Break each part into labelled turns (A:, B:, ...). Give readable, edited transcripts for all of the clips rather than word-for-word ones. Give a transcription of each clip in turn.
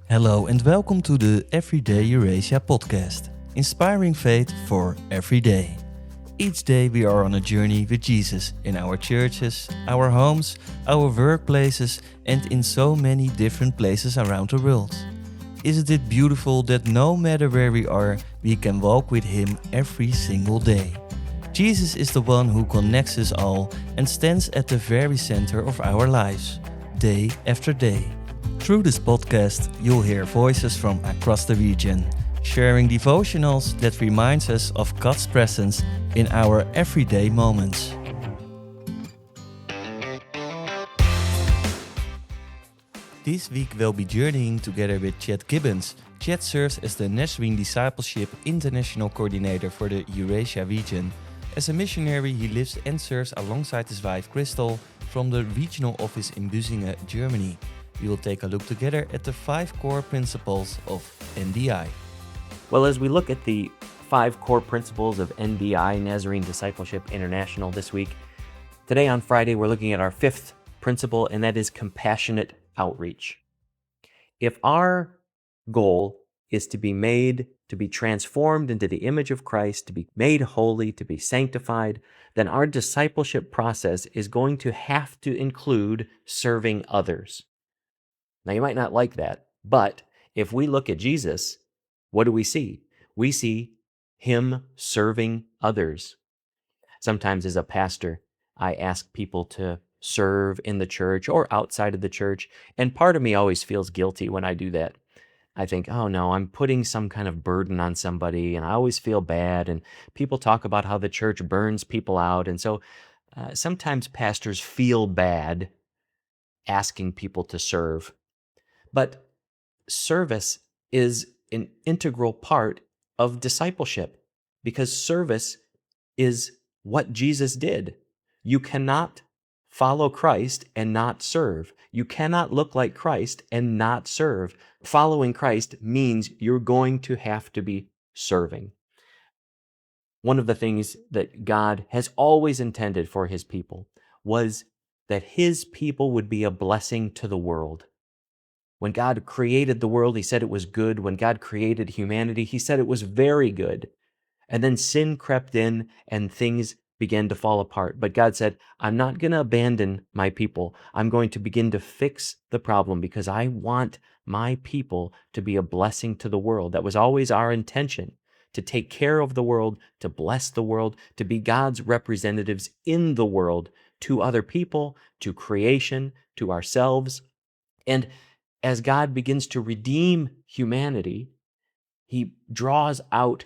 A: Hello and welcome to the Everyday Eurasia podcast, inspiring faith for every day. Each day we are on a journey with Jesus in our churches, our homes, our workplaces, and in so many different places around the world. Isn't it beautiful that no matter where we are, we can walk with Him every single day? Jesus is the one who connects us all and stands at the very center of our lives, day after day. Through this podcast, you'll hear voices from across the region, sharing devotionals that reminds us of God's presence in our everyday moments. This week we'll be journeying together with Chad Gibbons. Chad serves as the Nazarene Discipleship International Coordinator for the Eurasia Region. As a missionary, he lives and serves alongside his wife Crystal from the regional office in Büsingen, Germany. We will take a look together at the 5 core principles of NDI.
B: Well, as we look at the 5 core principles of NDI, Nazarene Discipleship International, this week, today on Friday, we're looking at our 5th principle, and that is compassionate outreach. If our goal is to be transformed into the image of Christ, to be made holy, to be sanctified, then our discipleship process is going to have to include serving others. Now, you might not like that, but if we look at Jesus, what do we see? We see Him serving others. Sometimes as a pastor, I ask people to serve in the church or outside of the church, and part of me always feels guilty when I do that. I think, oh no, I'm putting some kind of burden on somebody, and I always feel bad, and people talk about how the church burns people out, and so sometimes pastors feel bad asking people to serve. But service is an integral part of discipleship because service is what Jesus did. You cannot follow Christ and not serve. You cannot look like Christ and not serve. Following Christ means you're going to have to be serving. One of the things that God has always intended for His people was that His people would be a blessing to the world. When God created the world, He said it was good. When God created humanity, He said it was very good. And then sin crept in and things began to fall apart. But God said, I'm not going to abandon my people. I'm going to begin to fix the problem because I want my people to be a blessing to the world. That was always our intention, to take care of the world, to bless the world, to be God's representatives in the world to other people, to creation, to ourselves. And as God begins to redeem humanity, He draws out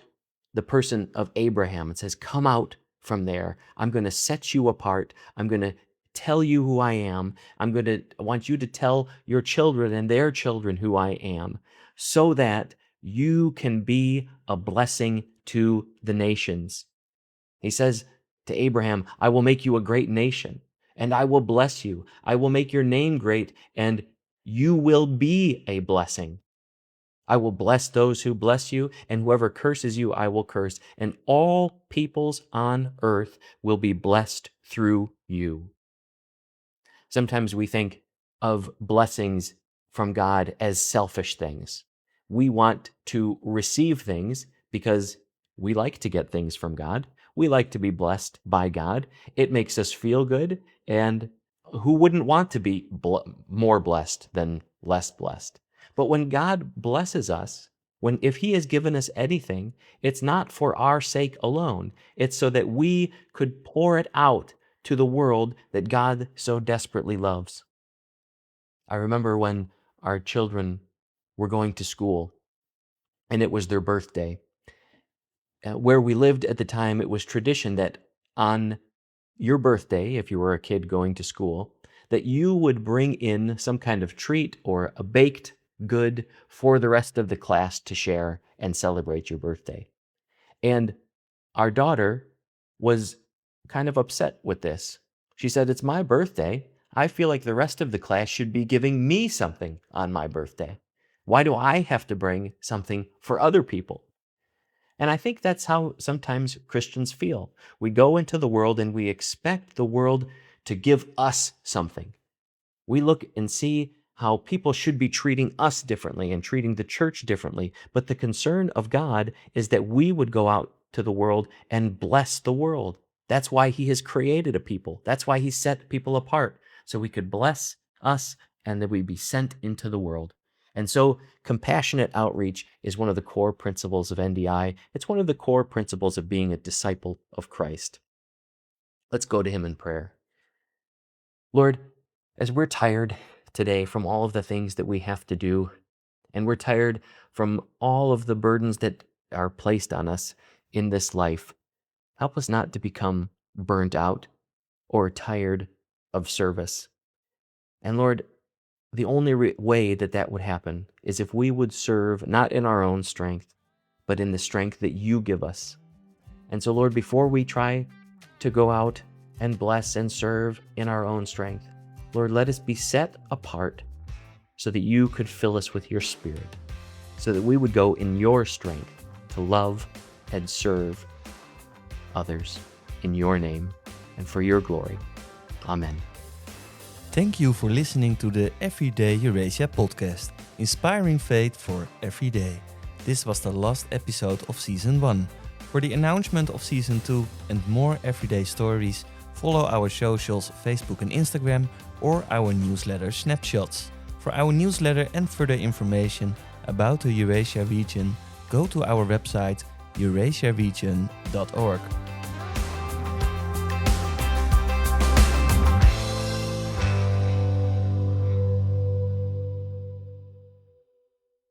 B: the person of Abraham and says, come out from there. I'm going to set you apart. I'm going to tell you who I am. I want you to tell your children and their children who I am, so that you can be a blessing to the nations. He says to Abraham, I will make you a great nation, and I will bless you. I will make your name great, and you will be a blessing. I will bless those who bless you, and whoever curses you, I will curse. And all peoples on earth will be blessed through you. Sometimes we think of blessings from God as selfish things. We want to receive things because we like to get things from God. We like to be blessed by God. It makes us feel good, and who wouldn't want to be more blessed than less blessed? But when God blesses us, if He has given us anything, it's not for our sake alone. It's so that we could pour it out to the world that God so desperately loves. I remember when our children were going to school, and it was their birthday. Where we lived at the time, it was tradition that on your birthday, if you were a kid going to school, that you would bring in some kind of treat or a baked good for the rest of the class to share and celebrate your birthday. And our daughter was kind of upset with this. She said, it's my birthday. I feel like the rest of the class should be giving me something on my birthday. Why do I have to bring something for other people? And I think that's how sometimes Christians feel. We go into the world and we expect the world to give us something. We look and see how people should be treating us differently and treating the church differently. But the concern of God is that we would go out to the world and bless the world. That's why he has created a people. That's why he set people apart, so we could bless us and that we be sent into the world. And so compassionate outreach is one of the core principles of NDI. It's one of the core principles of being a disciple of Christ. Let's go to him in prayer. Lord, as we're tired today from all of the things that we have to do, and we're tired from all of the burdens that are placed on us in this life, help us not to become burnt out or tired of service. And Lord, the only way that that would happen is if we would serve not in our own strength, but in the strength that you give us. And so, Lord, before we try to go out and bless and serve in our own strength, Lord, let us be set apart so that you could fill us with your Spirit, so that we would go in your strength to love and serve others in your name and for your glory. Amen.
A: Thank you for listening to the Everyday Eurasia podcast, inspiring faith for every day. This was the last episode of Season 1. For the announcement of Season 2 and more everyday stories, follow our socials, Facebook and Instagram, or our newsletter Snapshots. For our newsletter and further information about the Eurasia region, go to our website eurasiaregion.org.